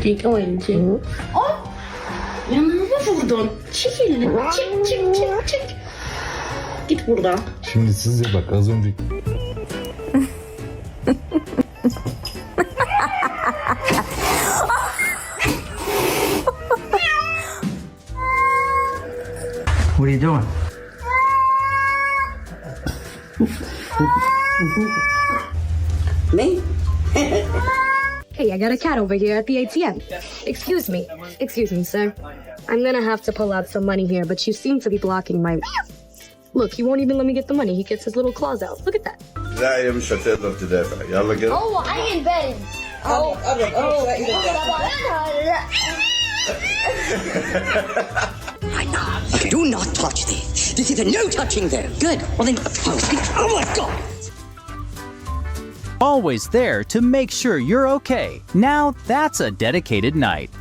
Bir oyuncu. Oh! Yanağımı vurdun. Çekil. Çık. Git buradan. Şimdi siz de bak az önce... What are you doing? Me? Hey, I got a cat over here at the ATM. Excuse me, sir. I'm gonna have to pull out some money here, but you seem to be blocking my... Look, he won't even let me get the money. He gets his little claws out. Look at that. لا هي مش هتقدر تدافع يلا كده هو هينبان Okay, do not touch there. This is a no touching there. Good. Well then, oh my God. Always there to make sure you're okay. Now that's a dedicated night.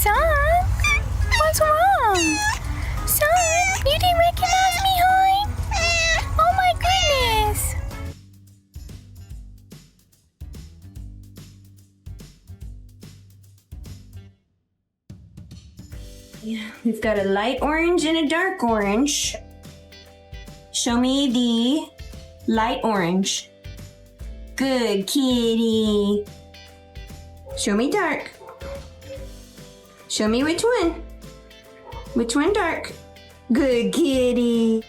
Son, what's wrong? Son, you didn't recognize me, hon? Oh my goodness. Yeah, we've got a light orange and a dark orange. Show me the light orange. Good kitty. Show me dark. Show me which one. Which one dark? Good kitty.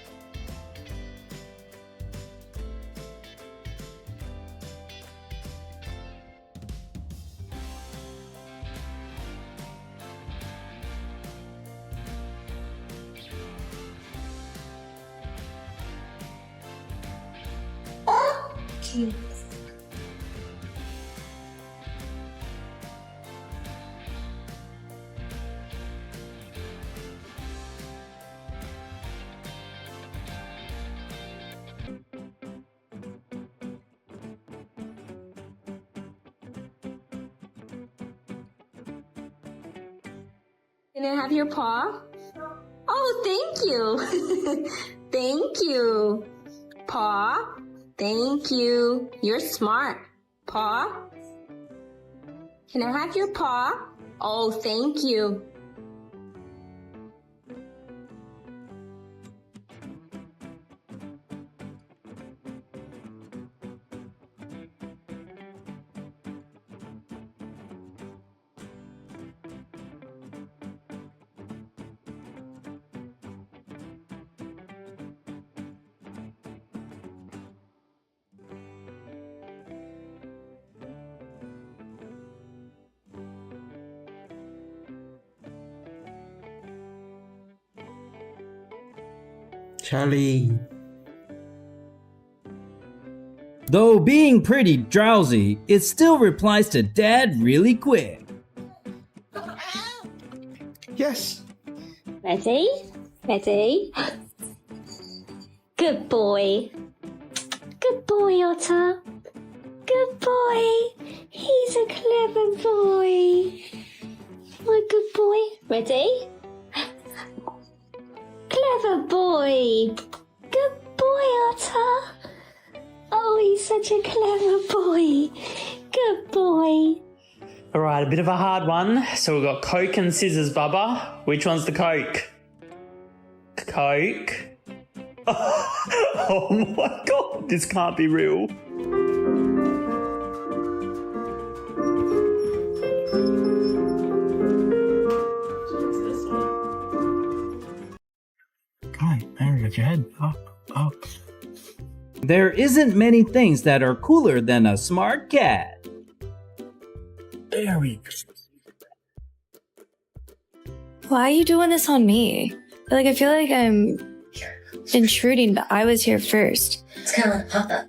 Okay. Can I have your paw? Oh, thank you. Thank you. Paw. Thank you. You're smart. Paw. Can I have your paw? Oh, thank you. Charlie. Though being pretty drowsy, it still replies to Dad really quick. Yes. Ready? Ready? Good boy. Good boy, Otter. Good boy. He's a clever boy. My good boy. Ready? Clever boy. Good boy, Otter. Oh, he's such a clever boy. Good boy. All right, a bit of a hard one. So we've got Coke and scissors, Bubba. Which one's the Coke? Coke. Oh my God, this can't be real. Come on, Mary, get your head up. There isn't many things that are cooler than a smart cat. There we go. Why are you doing this on me? I feel like I'm intruding, but I was here first. It's kind of like Papa.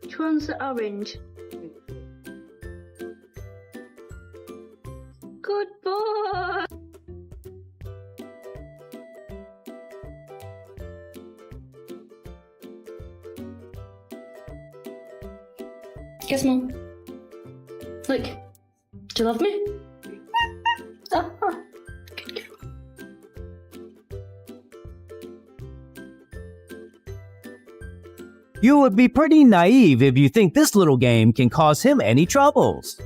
Which one's the orange? Good boy. Yes, Mom. Look, do you love me? Oh, good girl. You would be pretty naive if you think this little game can cause him any troubles.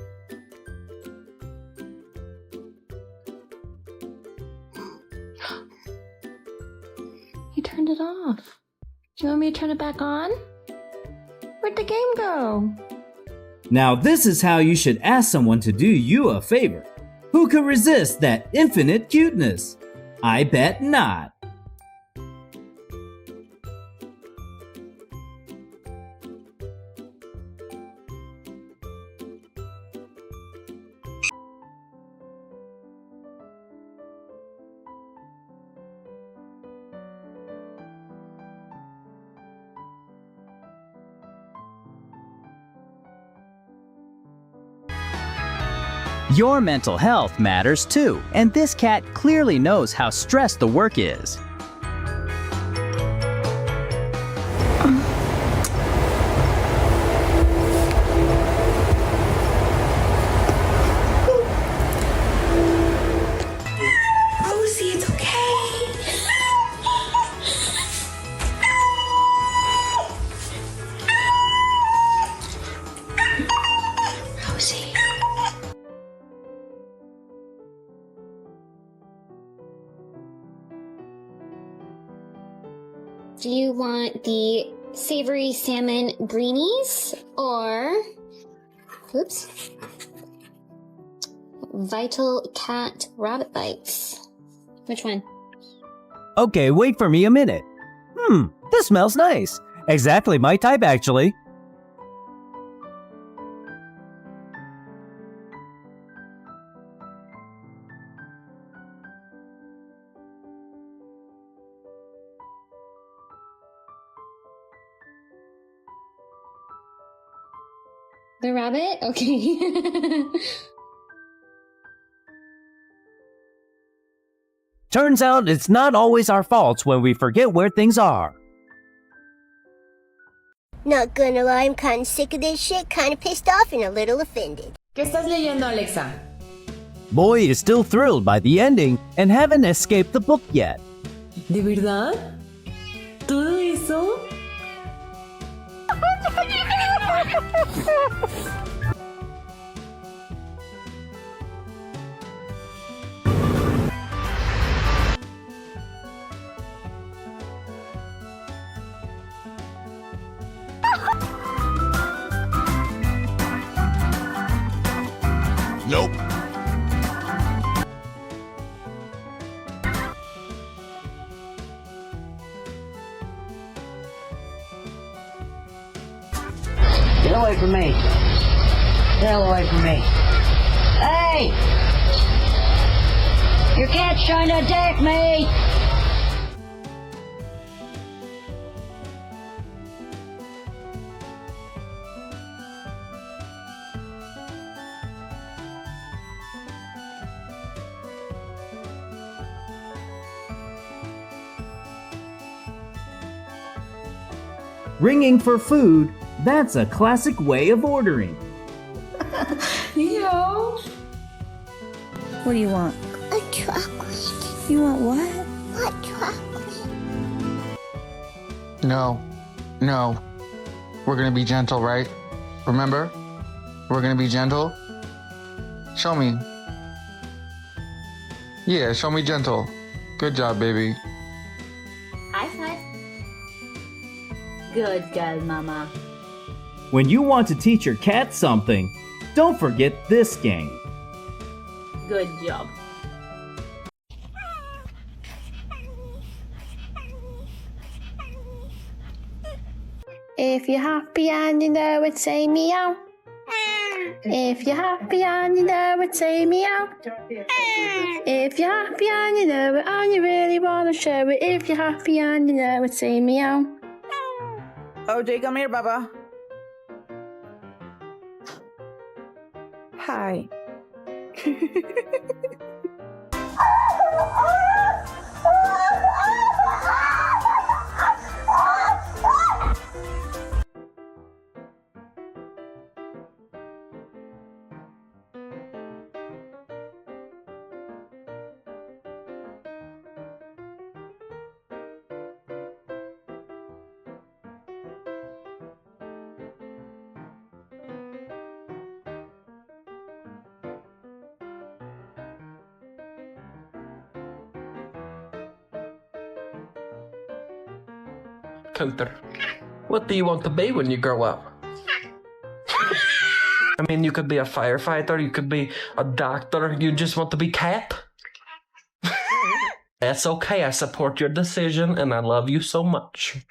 You turned it off. Do you want me to turn it back on? Where'd the game go? Now this is how you should ask someone to do you a favor. Who could resist that infinite cuteness? I bet not. Your mental health matters too, and this cat clearly knows how stressed the work is. Rosie, it's okay. Rosie. Do you want the savory salmon greenies or, oops, Vital Cat Rabbit Bites? Which one? Okay, wait for me a minute. This smells nice. Exactly my type, actually. The rabbit? Okay. Turns out it's not always our faults when we forget where things are. Not gonna lie, I'm kinda sick of this shit, kinda pissed off and a little offended. ¿Qué estás leyendo, Alexa? Boy is still thrilled by the ending and haven't escaped the book yet. ¿De verdad? ¿Todo eso? Nope. Get away from me. Get away from me. Hey! Your cat's trying to attack me! Ringing for food, that's a classic way of ordering. Yo. What do you want? A chocolate. You want what? Hot chocolate. No. No. We're gonna be gentle, right? Remember? We're gonna be gentle. Show me. Yeah, show me gentle. Good job, baby. High five. Good girl, Mama. When you want to teach your cat something, don't forget this game. Good job. If you're happy and you know it, say meow. If you're happy and you know it, say meow. If you're happy and you know it and you really want to show it, if you're happy and you know it, say meow. OJ, come here, Baba. Hi. Coulter, what do you want to be when you grow up? I mean, you could be a firefighter, you could be a doctor, you just want to be Cat? That's okay, I support your decision and I love you so much.